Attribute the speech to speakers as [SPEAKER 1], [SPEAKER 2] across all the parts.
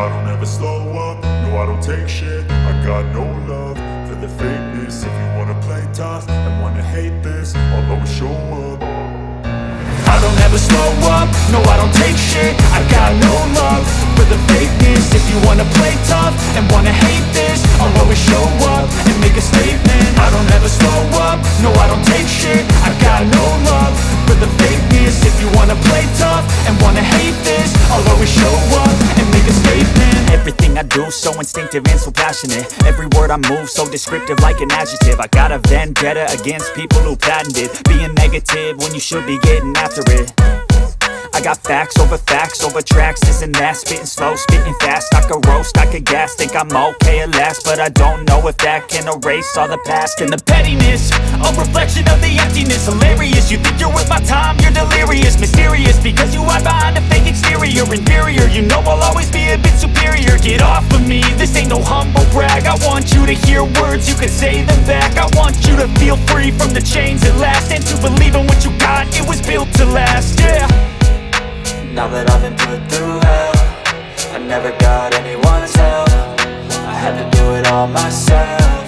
[SPEAKER 1] I don't ever slow up, no I don't take shit. I got no love for the fakeness. If you wanna play tough and wanna hate this, I'll always show up. I don't ever slow up, no I don't take shit. I got no love for the fakeness. If you wanna play tough and wanna hate this, I'll always show up and make a statement. I don't ever slow up, no I don't take shit. I got no love for the fakeness. If you wanna play tough and wanna hate this, I'll always show up and make a statement.
[SPEAKER 2] Everything I do so instinctive and so passionate. Every word I move so descriptive like an adjective. I got a vendetta against people who patented being negative when you should be getting after it. I I got facts over tracks, this and that. Spitting slow, spitting fast, I could roast, I could gas. Think I'm okay at last, but I don't know if that can erase all the past. And the pettiness, a reflection of the emptiness. Hilarious, you think you're worth my time, you're delirious. Mysterious, because you hide behind a fake exterior. Inferior, you know I'll always be a bit superior. Get off of me, this ain't no humble brag. I want you to hear words, you can say them back. I want you to feel free from the chains at last, and to believe in what you got, it was built to last, yeah.
[SPEAKER 3] Now that I've been put through hell, I never got anyone's help. I had to do it all myself.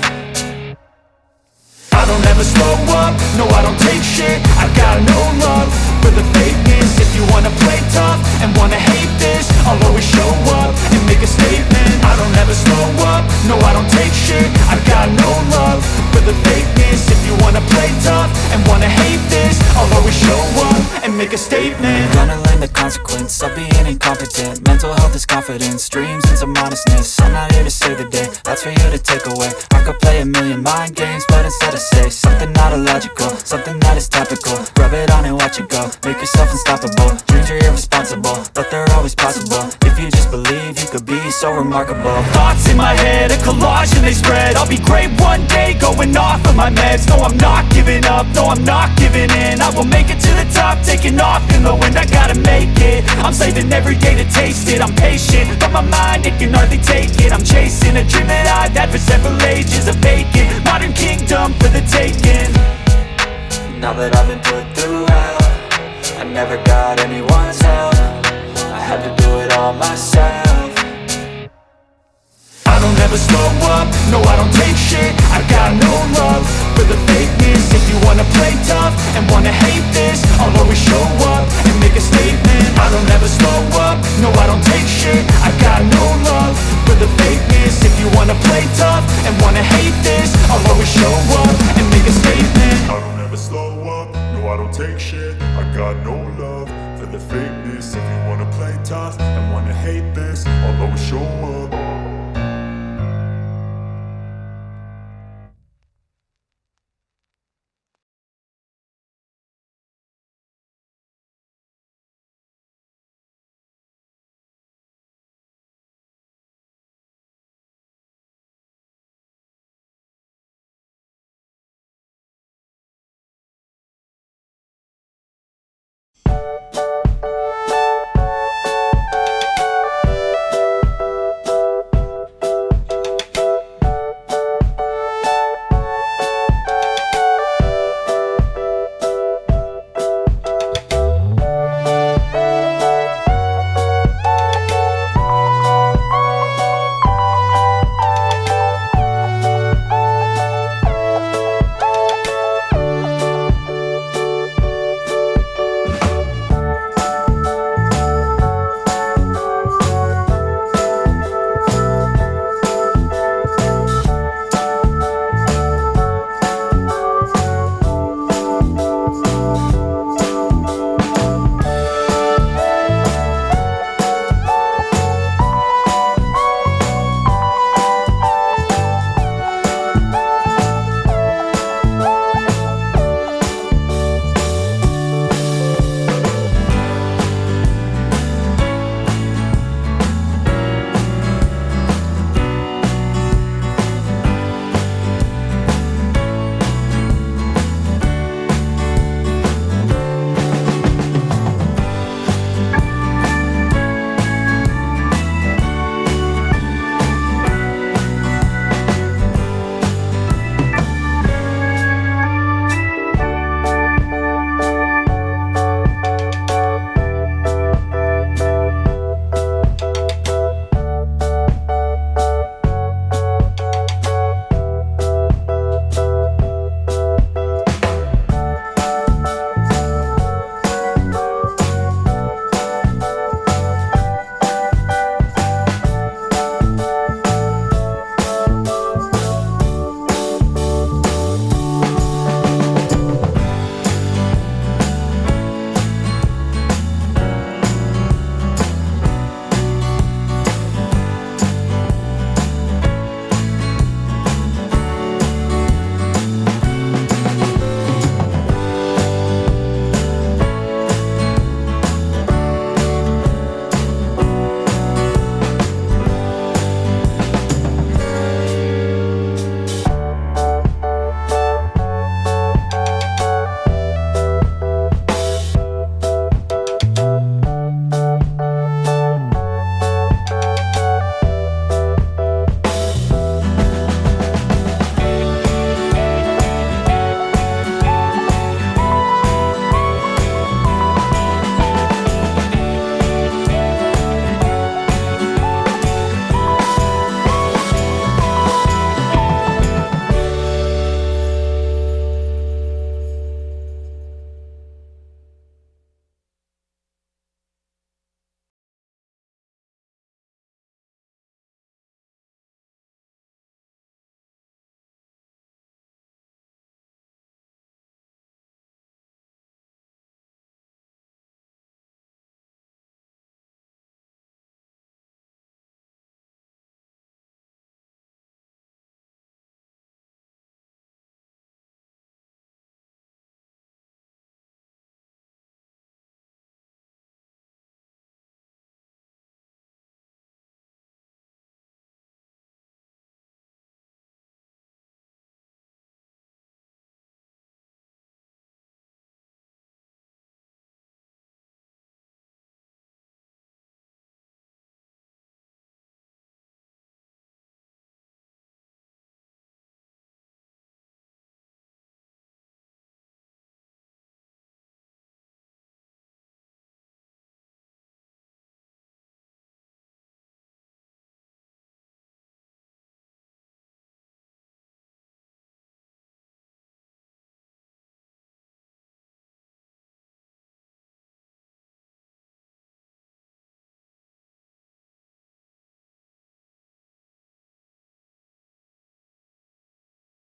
[SPEAKER 2] I don't ever slow up, no I don't take shit. I got no love for the fakeness. If you wanna play tough and wanna hate this, I'll always show up and make a statement. I don't ever slow up, no I don't take shit. I got no love for the fakeness. If you wanna play tough and wanna hate this, I'll always show up and make a statement.
[SPEAKER 3] Gonna learn the consequence of being incompetent. Mental health is confidence, dreams and some honestness. I'm not here to save the day, that's for you to take away. I could play a million mind games, but instead I say something not illogical, something that is topical. Rub it on and watch it go, make yourself unstoppable. Dreams are irresponsible, but they're always possible. If you just believe, you could be so remarkable.
[SPEAKER 2] Thoughts in my head, a collage and they spread. I'll be great one day, going off of my meds. No, I'm not giving up, no, I'm not giving in. I will make it to the top, taking off in the wind. I gotta make it, I'm saving every day to taste it. I'm patient, but my mind, it can hardly take it. I'm chasing a dream that I've had for several ages. A vacant, modern kingdom for the taking.
[SPEAKER 3] Now that I've been put through hell, I never got anyone's help. I had to do it all myself.
[SPEAKER 2] I don't ever slow up, no I don't take shit. I got no love for the fakeness. If you wanna play tough and wanna hate this, I'll always show up and make a statement. I don't ever slow up, no I don't take shit. I got no love for the fakeness. If you wanna play tough and wanna hate this, I'll always show up and make a statement.
[SPEAKER 1] I don't ever slow up, no I don't take shit.